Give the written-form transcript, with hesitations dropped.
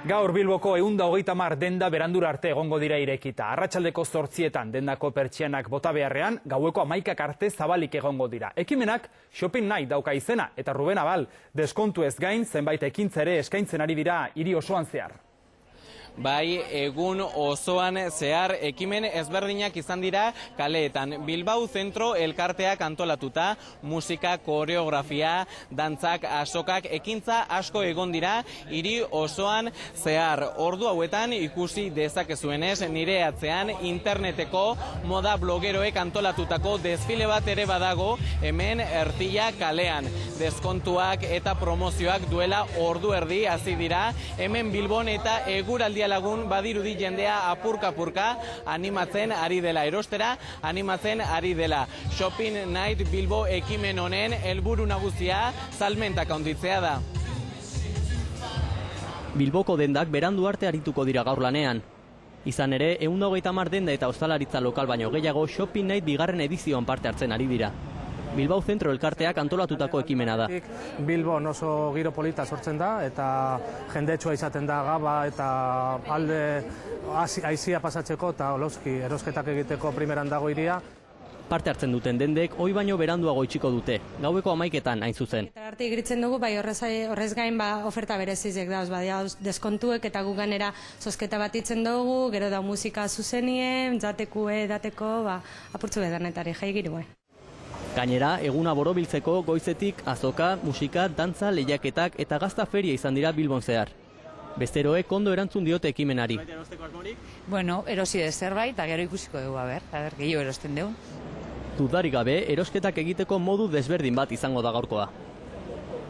Gaur Bilboko 130 denda berandura arte egongo dira irekita. Arratsaldeko 8etan dendako pertsianak bota beharrean, gaueko 11 arte zabalik egongo dira. Ekimenak Shopping Night dauka izena eta Ruben Abal deskontu ez gain zenbait ekintza ere eskaintzen ari dira hiri osoan zehar. Bai, egun osoan zehar ekimen ezberdinak izan dira kaleetan. Bilbao Zentro elkarteak antolatuta, musika, koreografia, dantzak, asokak, ekintza asko egon dira hiri osoan zehar. Ordu hauetan ikusi dezakezuenez nire atzean interneteko moda blogeroek antolatutako desfile bat ere badago hemen Ertilla kalean. Deskontuak eta promozioak duela ordu erdi hasi dira hemen Bilbon eta eguraldi lagun badirudi jendea apurka-apurka animatzen ari dela erostera, animatzen ari dela. Shopping Night Bilbo ekimen honen helburu nagusia salmentak handitzea da. Bilboko dendak berandu arte arituko dira gaur lanean. Izan ere, 130 denda eta ostalaritza lokal baino gehiago Shopping Night bigarren edizioan parte hartzen ari dira. Bilbao Zentro elkarteak antolatutako ekimena da. Bilbon oso giro polita sortzen da eta jendetsua izaten da gaba eta alde aizia pasatzeko eta olozki erosketak egiteko primeran dago iria. Parte hartzen duten dendek hoi baino beranduago itxiko dute, gaueko 11etan hain zuzen. Eta arte igritzen dugu, bai horrez gain oferta berezizek dauz, deskontuek eta gu ganera zozketa bat itzen dugu, gero da musika zuzenien, jatekue, dateko, apurtzu bedanetari jai girue. Gainera, eguna borobiltzeko goizetik azoka, musika, dantza, lehiaketak eta gazta feria izan dira Bilbon zehar. Besteroek ondo erantzun diote ekimenari. Bueno, erosi de zerbait, eta gero ikusiko dugu, gehiago erosten dugu. Dudarik gabe, erosketak egiteko modu desberdin bat izango da gaurkoa.